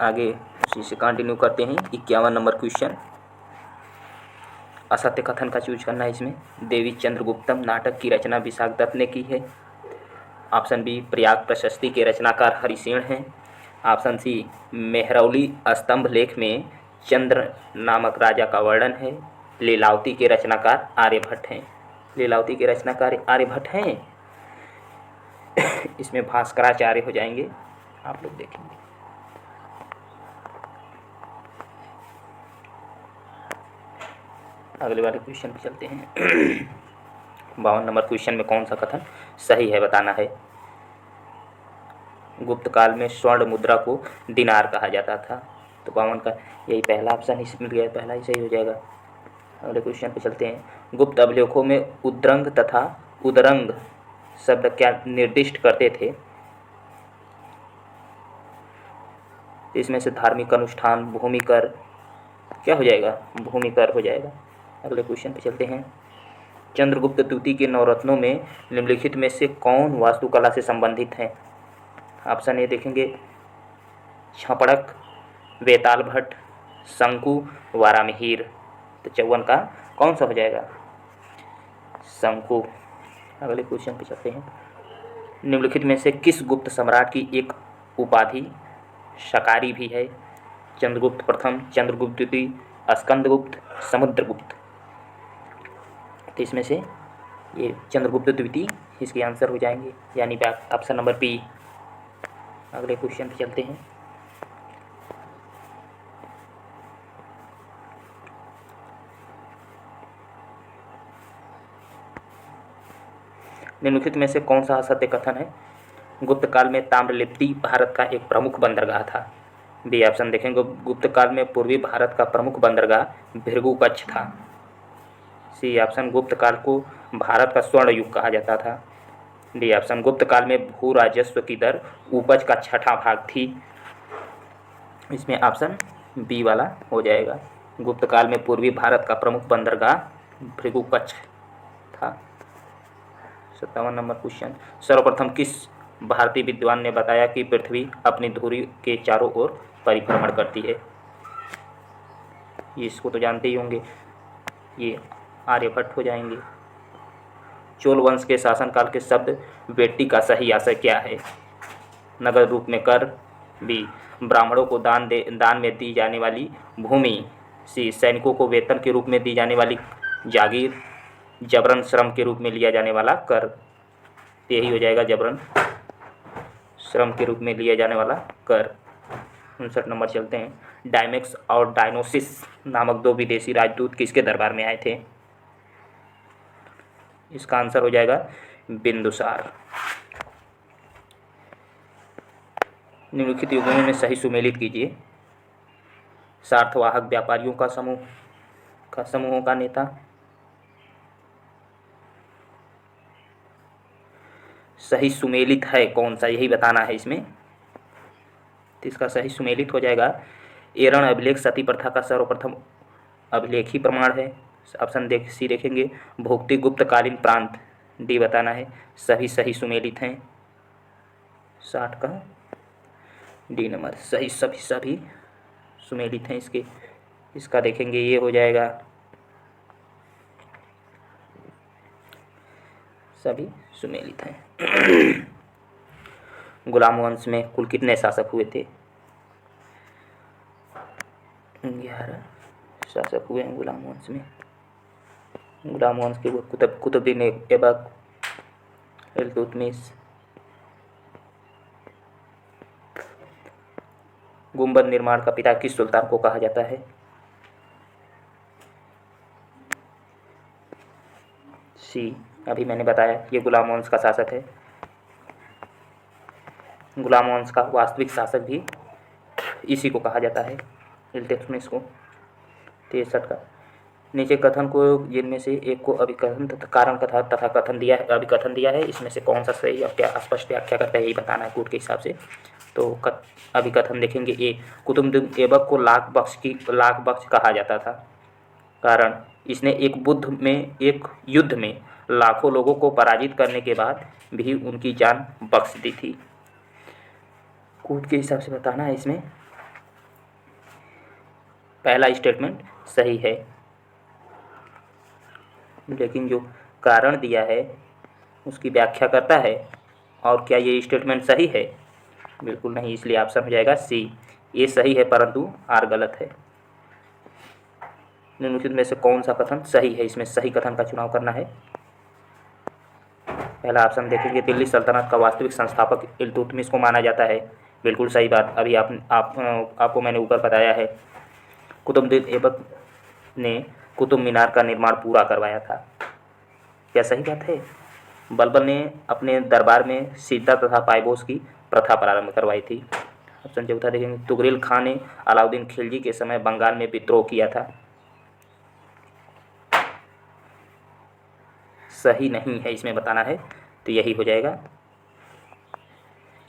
आगे उसी से कंटिन्यू करते हैं। 51 नंबर क्वेश्चन, असत्य कथन का चूज करना है इसमें। देवी चंद्रगुप्तम नाटक की रचना विशाख दत्त ने की है। ऑप्शन बी, प्रयाग प्रशस्ति के रचनाकार हरिसेन हैं। ऑप्शन सी, मेहरौली स्तंभ लेख में चंद्र नामक राजा का वर्णन है। लीलावती के रचनाकार आर्यभट्ट हैं। लीलावती के रचनाकार आर्यभट्ट हैं। इसमें भास्कराचार्य हो जाएंगे, आप लोग देखेंगे। अगले वाले क्वेश्चन पे चलते हैं। 52 नंबर क्वेश्चन में कौन सा कथन सही है बताना है। गुप्त काल में स्वर्ण मुद्रा को दिनार कहा जाता था। तो 52 का यही पहला ऑप्शन ही मिल गया, पहला ही सही हो जाएगा। अगले क्वेश्चन पे चलते हैं। गुप्त अभिलेखों में उद्रंग तथा उदरंग शब्द क्या निर्दिष्ट करते थे। इसमें से धार्मिक अनुष्ठान, भूमिकर क्या हो जाएगा, भूमिकर हो जाएगा। अगले क्वेश्चन पे चलते हैं। चंद्रगुप्त द्वितीय के नवरत्नों में निम्नलिखित में से कौन वास्तुकला से संबंधित है। ऑप्शन ए देखेंगे, छपड़क, वेताल भट्ट, शंकु, वारामिहिर। तो 54 का कौन सा हो जाएगा, शंकु। अगले क्वेश्चन पे चलते हैं। निम्नलिखित में से किस गुप्त सम्राट की एक उपाधि शकारी भी है। चंद्रगुप्त प्रथम, चंद्रगुप्त द्वितीय, स्कंदगुप्त, समुद्रगुप्त। तो इसमें से ये चंद्रगुप्त द्वितीय इसके आंसर हो जाएंगे, यानी ऑप्शन नंबर बी। अगले क्वेश्चन पे चलते हैं। निम्नलिखित में से कौन सा असत्य कथन है। गुप्त काल में ताम्रलिप्ति भारत का एक प्रमुख बंदरगाह था। बी ऑप्शन देखेंगे, गुप्त काल में पूर्वी भारत का प्रमुख बंदरगाह भृगुकच्छ था। सी ऑप्शन, गुप्त काल को भारत का स्वर्ण युग कहा जाता था। डी ऑप्शन, गुप्त काल में भू राजस्व की दर उपज का 6वां भाग थी। इसमें ऑप्शन बी वाला हो जाएगा। गुप्त काल में पूर्वी भारत का प्रमुख बंदरगाह भृगुकच्छ था। 57 नंबर क्वेश्चन, सर्वप्रथम किस भारतीय विद्वान ने बताया कि पृथ्वी अपनी धुरी के चारों ओर परिभ्रमण करती है। ये इसको तो जानते ही होंगे, ये आर्यभट्ट हो जाएंगे। चोल वंश के शासनकाल के शब्द वेट्टी का सही आशय क्या है। नगद रूप में कर। बी, ब्राह्मणों को दान में दी जाने वाली भूमि। सी, सैनिकों को वेतन के रूप में दी जाने वाली जागीर। जबरन श्रम के रूप में लिया जाने वाला कर। यही हो जाएगा, जबरन श्रम के रूप में लिया जाने वाला कर। 59 नंबर चलते हैं। डायमेक्स और डायनोसिस नामक 2 विदेशी राजदूत किसके दरबार में आए थे। इसका आंसर हो जाएगा बिंदुसार। निम्नलिखित युगों में सही सुमेलित कीजिए। सार्थवाहक व्यापारियों का समूहों का नेता। सही सुमेलित है कौन सा, यही बताना है इसमें। तो इसका सही सुमेलित हो जाएगा एरण अभिलेख सती प्रथा का सर्वप्रथम अभिलेखी प्रमाण है। ऑप्शन सी देखेंगे, भोक्ति गुप्तकालीन प्रांत। डी बताना है, सभी सही सुमेलित हैं। 60 का डी नंबर सही, सभी सुमेलित हैं इसके। इसका देखेंगे, ये हो जाएगा सभी सुमेलित हैं। गुलाम वंश में कुल कितने शासक हुए थे। 11 शासक हुए हैं गुलाम वंश में। गुलाम वंश के वो कुतुबुद्दीन ऐबक, इल्तुतमिश। गुंबद निर्माण का पिता किस सुल्तान को कहा जाता है। सी, अभी मैंने बताया, ये गुलाम वंश का शासक है। गुलाम वंश का वास्तविक शासक भी इसी को कहा जाता है, इल्तुतमिश को। 63 का नीचे कथन को जिनमें से एक को अभिकथन तथा कारण कथा तथा कथन दिया है, अभिकथन दिया है, इसमें से कौन सा सही और क्या स्पष्ट व्याख्या करता है, यही बताना है कोर्ट के हिसाब से। तो अभिकथन देखेंगे, ए, कुतुबुद्दीन ऐबक को लाख बख्श कहा जाता था। कारण, इसने एक युद्ध में लाखों लोगों को पराजित करने के बाद भी उनकी जान बख्श दी थी। कोर्ट के हिसाब से बताना है इसमें। पहला स्टेटमेंट सही है, लेकिन जो कारण दिया है उसकी व्याख्या करता है। और क्या ये स्टेटमेंट सही है? बिल्कुल नहीं, इसलिए ऑप्शन हो जाएगा सी, ये सही है परंतु आर गलत है। निम्नलिखित में से कौन सा कथन सही है? इसमें सही कथन का चुनाव करना है। पहला ऑप्शन देखेंगे, दिल्ली सल्तनत का वास्तविक संस्थापक इल्तुतमिश को माना जाता है। बिल्कुल सही बात, अभी आपको मैंने ऊपर बताया है। कुतुबुद्दीन ऐबक ने कुतुब मीनार का निर्माण पूरा करवाया था। क्या सही बात है? बलबन ने अपने दरबार में सीता तथा पायबोस की प्रथा प्रारंभ करवाई थी। ऑप्शन चौथा देखेंगे, तुगरिल खां ने अलाउद्दीन खिलजी के समय बंगाल में विद्रोह किया था। सही नहीं है, इसमें बताना है, तो यही हो जाएगा,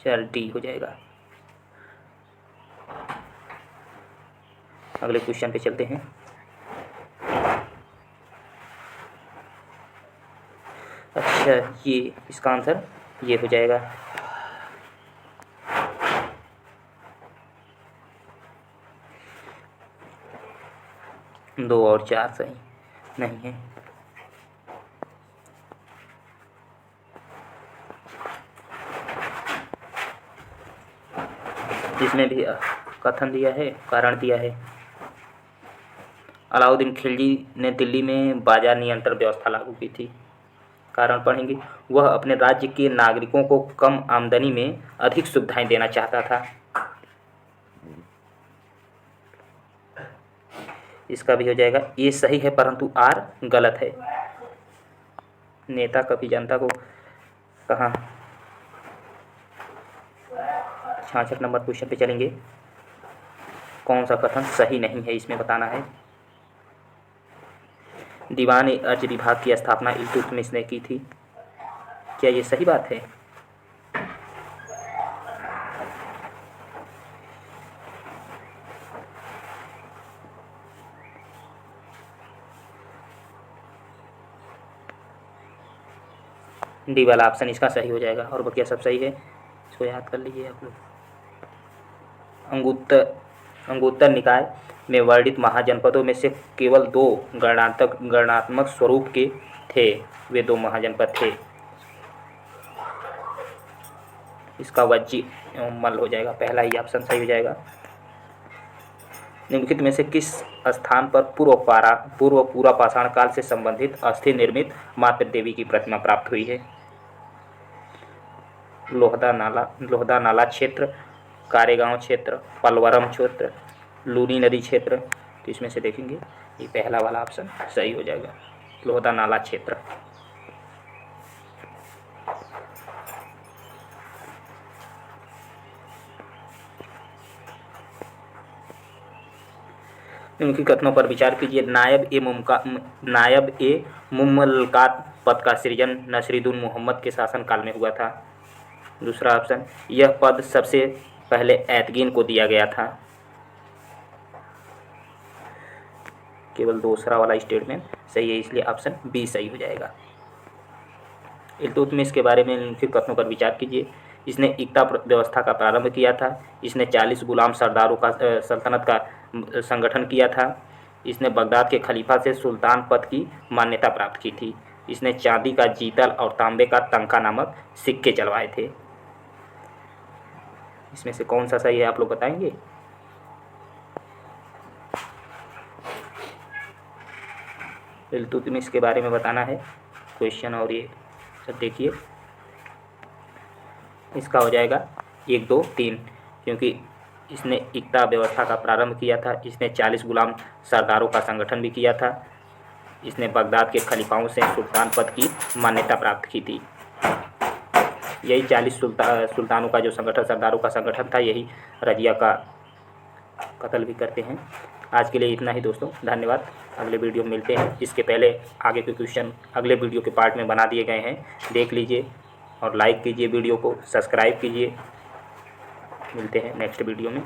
चल डी हो जाएगा। अगले क्वेश्चन पे चलते हैं। अच्छा, ये इसका आंसर ये हो जाएगा। दो और चार सही नहीं है। इसमें भी कथन दिया है, कारण दिया है। अलाउद्दीन खिलजी ने दिल्ली में बाजार नियंत्रण व्यवस्था लागू की थी। कारण पढ़ेंगे, वह अपने राज्य के नागरिकों को कम आमदनी में अधिक सुविधाएं देना चाहता था। इसका भी हो जाएगा, ये सही है परंतु आर गलत है। नेता कभी जनता को कहाँ। 66 नंबर क्वेश्चन पे चलेंगे। कौन सा कथन सही नहीं है, इसमें बताना है। दीवान-ए-अर्ज विभाग की स्थापना इल्तुतमिश ने की थी। क्या ये सही बात है? डी वाला ऑप्शन इसका सही हो जाएगा, और बकिया सब सही है। इसको याद कर लीजिए आप लोग। अंगुत्तर निकाय में वर्णित महाजनपदों में से केवल दो गणनात्मक स्वरूप के थे। वे दो महाजनपद थे। इसका वज्जी एवं मल्ल हो जाएगा, पहला ही ऑप्शन सही हो जाएगा। निम्नलिखित में से किस स्थान पर पूर्व पूरा पाषाण काल से संबंधित अस्थि निर्मित मातृ देवी की प्रतिमा प्राप्त हुई है? लोहदा नाला क्षेत्र, कारेगांव क्षेत्र, पलवरम क्षेत्र, लूनी नदी क्षेत्र। तो इसमें से देखेंगे ये पहला वाला ऑप्शन सही हो जाएगा, लोहदा नाला क्षेत्र। उनकी कथनों पर विचार कीजिए। नायब ए मुमलकात पद का सृजन नसीरुद्दीन मोहम्मद के शासनकाल में हुआ था। दूसरा ऑप्शन, यह पद सबसे पहले ऐतगीन को दिया गया था। केवल दूसरा वाला स्टेटमेंट सही है, इसलिए ऑप्शन बी सही हो जाएगा। इल्तुतमिश के बारे में उनके कथनों पर विचार कीजिए। इसने एकता व्यवस्था का प्रारंभ किया था। इसने 40 गुलाम सरदारों का सल्तनत का संगठन किया था। इसने बगदाद के खलीफा से सुल्तान पद की मान्यता प्राप्त की थी। इसने चांदी का जीतल और तांबे का तंका नामक सिक्के चलवाए थे। इसमें से कौन सा सही है, आप लोग बताएंगे? इल्तुतमिश के बारे में बताना है क्वेश्चन, और ये सब देखिए। इसका हो जाएगा 1, 2, 3, क्योंकि इसने एकता व्यवस्था का प्रारंभ किया था। इसने 40 गुलाम सरदारों का संगठन भी किया था। इसने बगदाद के खलीफाओं से सुल्तान पद की मान्यता प्राप्त की थी। यही 40 सुल्तानों का जो संगठन, सरदारों का संगठन था, यही रजिया का कत्ल भी करते हैं। आज के लिए इतना ही दोस्तों, धन्यवाद। अगले वीडियो में मिलते हैं। इसके पहले आगे के क्वेश्चन अगले वीडियो के पार्ट में बना दिए गए हैं, देख लीजिए और लाइक कीजिए वीडियो को, सब्सक्राइब कीजिए। मिलते हैं नेक्स्ट वीडियो में।